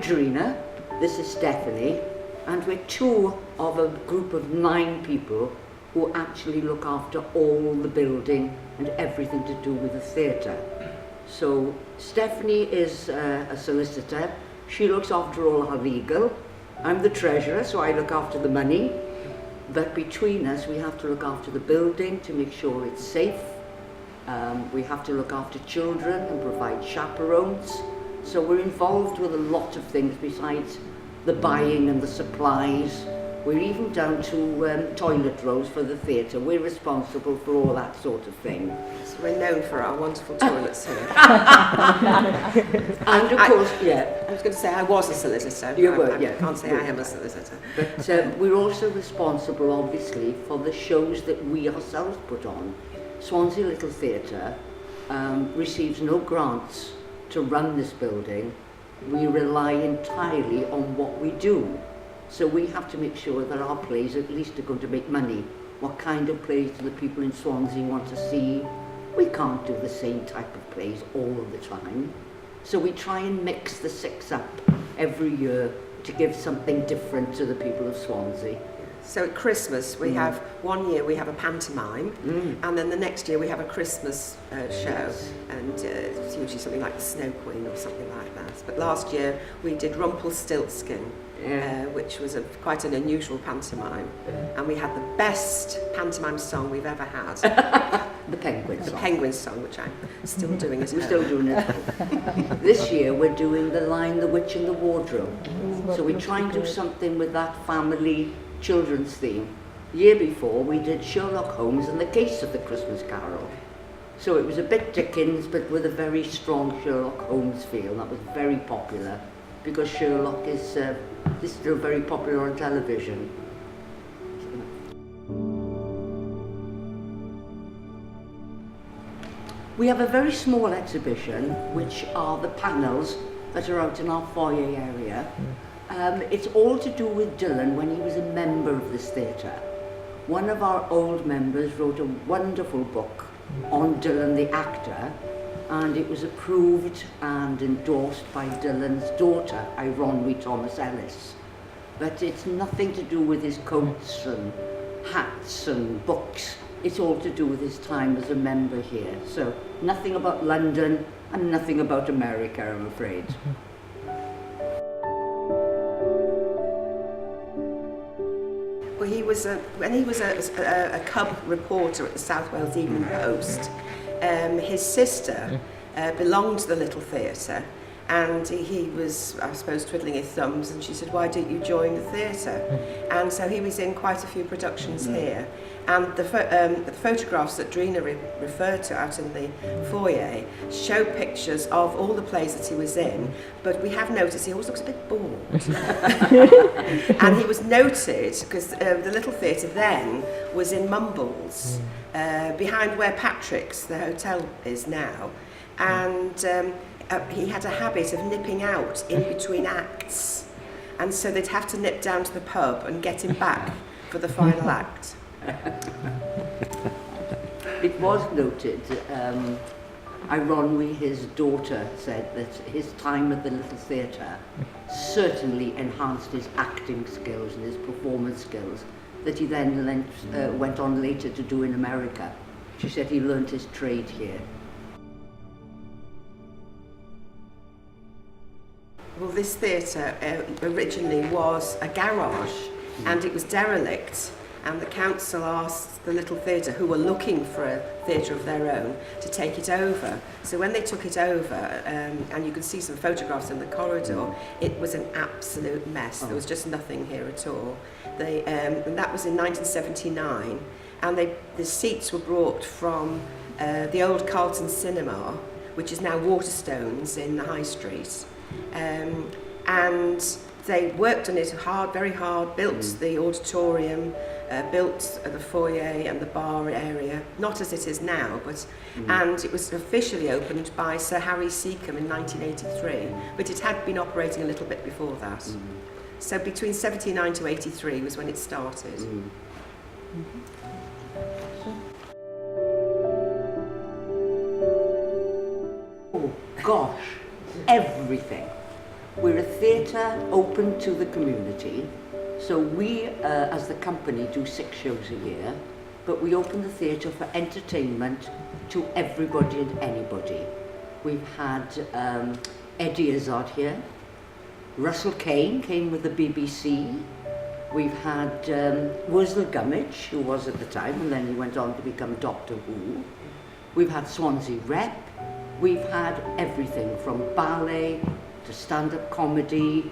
Drina, this is Stephanie, and we're two of a group of 9 people who actually look after all the building and everything to do with the theatre. So Stephanie is a solicitor. She looks after all our legal. I'm the treasurer, so I look after the money. But between us, we have to look after the building to make sure it's safe. We have to look after children and provide chaperones. So we're involved with a lot of things besides the buying and the supplies. We're even down to toilet rolls for the theatre. We're responsible for all that sort of thing. So we're known for our wonderful toilets here. And of course, yeah. I was going to say I was a solicitor. You were, yeah. I can't say I am a solicitor. But we're also responsible, obviously, for the shows that we ourselves put on. Swansea Little Theatre receives no grants to run this building. We rely entirely on what we do. So we have to make sure that our plays at least are going to make money. What kind of plays do the people in Swansea want to see? We can't do the same type of plays all the time. So we try and mix the 6 up every year to give something different to the people of Swansea. So at Christmas we have, one year we have a pantomime, and then the next year we have a Christmas show, and it's usually something like the Snow Queen or something like that. But last year we did Rumpelstiltskin, which was quite an unusual pantomime, and we had the best pantomime song we've ever had. The Penguin song. The Penguin song, which I'm still doing as well. We're still doing it. This year we're doing The Lion, the Witch and the Wardrobe. So we try and do something with that family children's theme. The year before we did Sherlock Holmes and the Case of the Christmas Carol. So it was a bit Dickens but with a very strong Sherlock Holmes feel. That was very popular because Sherlock is still very popular on television. We have a very small exhibition which are the panels that are out in our foyer area. It's all to do with Dylan when he was a member of this theatre. One of our old members wrote a wonderful book on Dylan the actor, and it was approved and endorsed by Dylan's daughter, ironically Thomas Ellis. But it's nothing to do with his coats and hats and books. It's all to do with his time as a member here. So nothing about London and nothing about America, I'm afraid. Well, when he was a cub reporter at the South Wales Evening Post, his sister belonged to the Little Theatre, and he was, I suppose, twiddling his thumbs, and she said, "Why don't you join the theatre?" And so he was in quite a few productions here, and the photographs that Drina referred to out in the foyer show pictures of all the plays that he was in, but we have noticed he always looks a bit bored. And he was noted because the Little Theatre then was in Mumbles, behind where Patrick's, the hotel, is now, and he had a habit of nipping out in between acts, and so they'd have to nip down to the pub and get him back for the final act. It was noted, ironically his daughter said that his time at the Little Theatre certainly enhanced his acting skills and his performance skills that he then went on later to do in America. She said he learnt his trade here. Well, this theatre originally was a garage, and it was derelict, and the council asked the Little Theatre, who were looking for a theatre of their own, to take it over. So when they took it over, and you can see some photographs in the corridor, it was an absolute mess. There was just nothing here at all. And that was in 1979, and the seats were brought from the old Carlton Cinema, which is now Waterstones in the High Street. And they worked on it hard, very hard, built the auditorium, built the foyer and the bar area, not as it is now, but and it was officially opened by Sir Harry Seacombe in 1983, but it had been operating a little bit before that. So between 79 to 83 was when it started. Oh gosh, everything. We're a theatre open to the community. So we, as the company, do 6 shows a year, but we open the theatre for entertainment to everybody and anybody. We've had Eddie Izzard here. Russell Kane came with the BBC. We've had Ysgol Gummidge, who was at the time, and then he went on to become Doctor Who. We've had Swansea Rep. We've had everything from ballet to stand-up comedy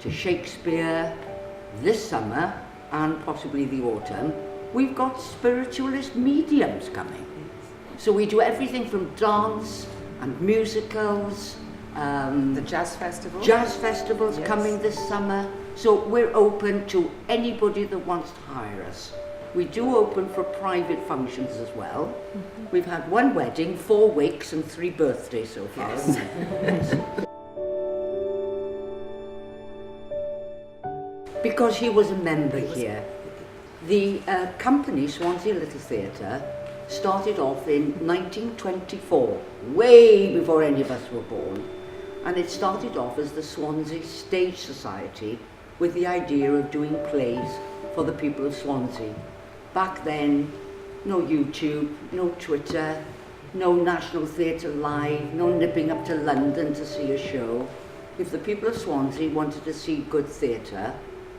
to Shakespeare. This summer, and possibly the autumn, we've got spiritualist mediums coming. So we do everything from dance and musicals. The jazz festival. Jazz festivals coming this summer. So we're open to anybody that wants to hire us. We do open for private functions as well. We've had 1 wedding, 4 wakes and 3 birthdays so far. Yes. Because he was a member here. The company, Swansea Little Theatre, started off in 1924, way before any of us were born. And it started off as the Swansea Stage Society with the idea of doing plays for the people of Swansea. Back then, no YouTube, no Twitter, no National Theatre Live, no nipping up to London to see a show. If the people of Swansea wanted to see good theatre,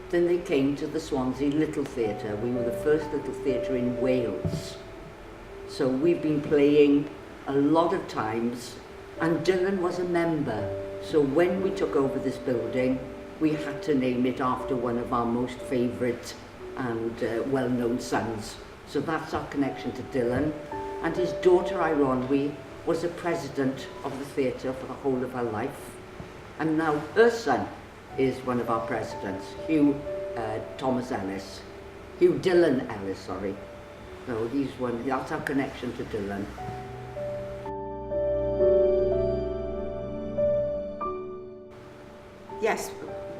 then they came to the Swansea Little Theatre. We were the first little theatre in Wales. So we've been playing a lot of times, and Dylan was a member. So when we took over this building, we had to name it after one of our most favourite and well-known sons. So that's our connection to Dylan. And his daughter, Ironwy, was a president of the theatre for the whole of her life. And now her son is one of our presidents, Hugh Dylan Ellis, sorry. So he's one, that's our connection to Dylan. Yes.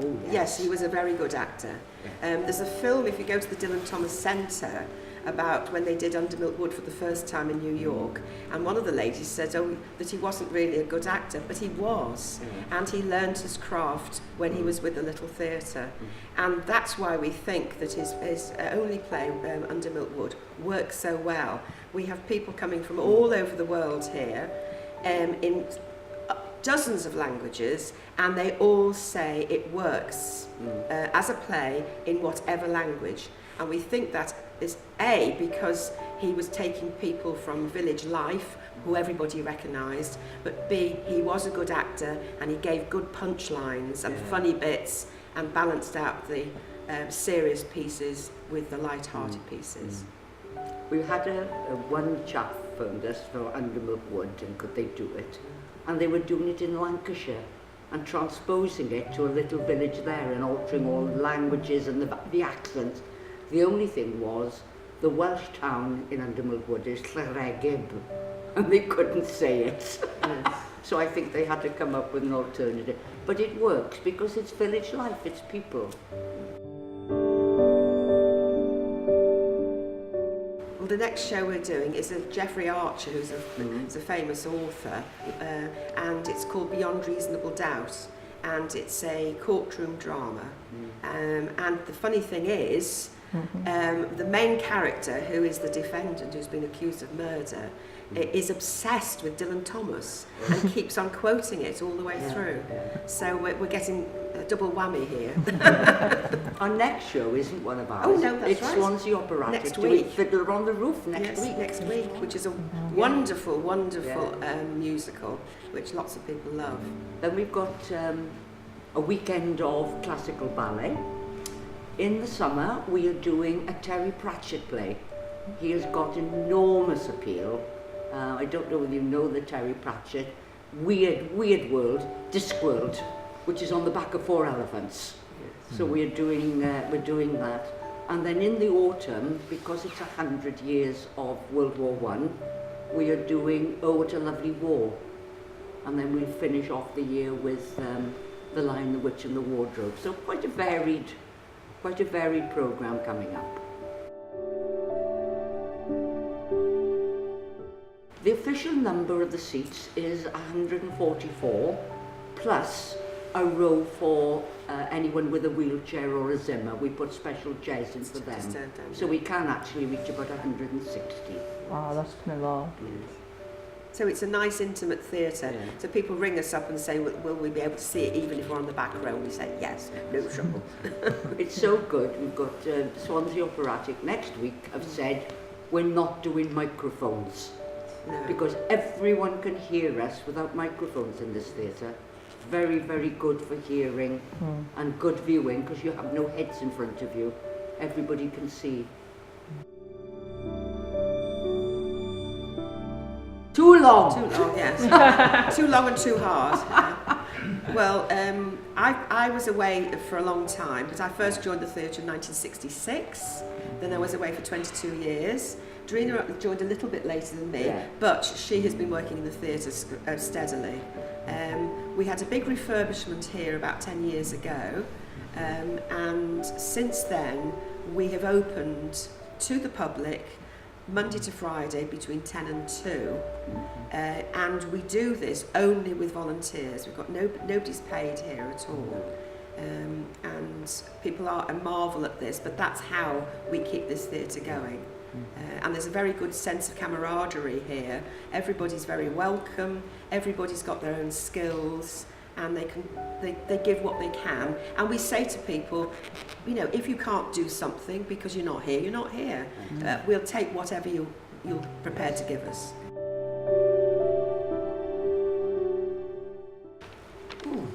Oh, Yes, he was a very good actor. There's a film, if you go to the Dylan Thomas Centre, about when they did Under Milk Wood for the first time in New York, and one of the ladies said that he wasn't really a good actor, but he was, and he learned his craft when he was with the Little Theatre, and that's why we think that his only play, Under Milk Wood, works so well. We have people coming from all over the world here, in dozens of languages, and they all say it works as a play in whatever language. And we think that is A, because he was taking people from village life, who everybody recognised, but B, he was a good actor and he gave good punchlines and funny bits and balanced out the serious pieces with the light-hearted pieces. We had one chap phoned us for Under Milk Wood, and could they do it? And they were doing it in Lancashire and transposing it to a little village there and altering all the languages and the accents. The only thing was, the Welsh town in Under Milk Wood is Llaregib, and they couldn't say it. So I think they had to come up with an alternative. But it works because it's village life, it's people. Well, the next show we're doing is Geoffrey Archer, who's a famous author, and it's called Beyond Reasonable Doubt, and it's a courtroom drama. And the funny thing is, the main character, who is the defendant who's been accused of murder, is obsessed with Dylan Thomas and keeps on quoting it all the way through. So we're getting a double whammy here. Our next show isn't one of ours. Oh no, that's it's right. Swansea Operatic Next doing week. Fiddler on the Roof next week. Next week, which is a wonderful, wonderful musical, which lots of people love. Then we've got a weekend of classical ballet. In the summer, we are doing a Terry Pratchett play. He has got enormous appeal. I don't know whether you know the Terry Pratchett Weird World, Discworld, which is on the back of 4 elephants. So we're doing that. And then in the autumn, because it's 100 years of World War I, we are doing Oh What a Lovely War. And then we'll finish off the year with The Lion, the Witch and the Wardrobe. So quite a varied programme coming up. The official number of the seats is 144, plus a row for anyone with a wheelchair or a Zimmer. We put special chairs in for them. So we can actually reach about 160. Wow, that's kind of lot. So it's a nice intimate theatre. Yeah. So people ring us up and say, will we be able to see it even if we're on the back row? And we say, yes, no trouble. It's so good. We've got Swansea Operatic next week have said we're not doing microphones. No. Because everyone can hear us without microphones in this theatre. Very, very good for hearing and good viewing because you have no heads in front of you. Everybody can see. Too long. Too long, yes. Too long and too hard. Well, I was away for a long time, but I first joined the theatre in 1966. Then I was away for 22 years. Drina joined a little bit later than me, but she has been working in the theatre steadily. We had a big refurbishment here about 10 years ago, and since then we have opened to the public Monday to Friday between 10 and 2, and we do this only with volunteers. We've got nobody's paid here at all, and people are a marvel at this, but that's how we keep this theatre going. And there's a very good sense of camaraderie here. Everybody's very welcome, everybody's got their own skills, and they give what they can. And we say to people, you know, if you can't do something because you're not here, you're not here. We'll take whatever you're prepared to give us. Ooh.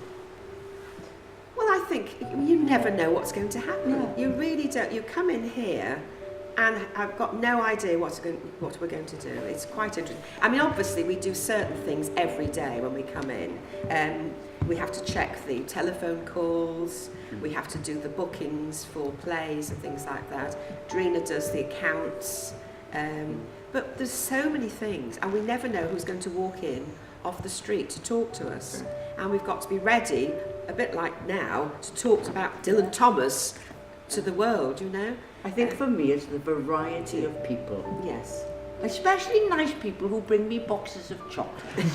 Well, I think you never know what's going to happen. Yeah. You really don't. You come in here and I've got no idea what we're going to do. It's quite interesting. I mean, obviously we do certain things every day when we come in. We have to check the telephone calls, we have to do the bookings for plays and things like that. Drina does the accounts, but there's so many things, and we never know who's going to walk in off the street to talk to us. And we've got to be ready, a bit like now, to talk about Dylan Thomas to the world, you know? I think for me it's the variety of people. Yes. Especially nice people who bring me boxes of chocolates.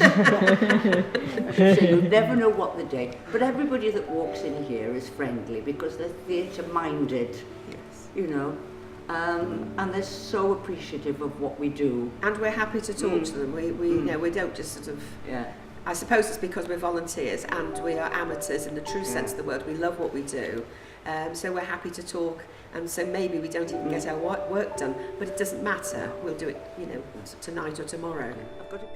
So you never know what the day. But everybody that walks in here is friendly because they're theatre-minded, you know. And they're so appreciative of what we do. And we're happy to talk to them. You know, we don't just sort of... Yeah. I suppose it's because we're volunteers and we are amateurs in the true sense of the word. We love what we do. So we're happy to talk. And so maybe we don't even get our work done, but it doesn't matter. We'll do it, you know, tonight or tomorrow. I've got to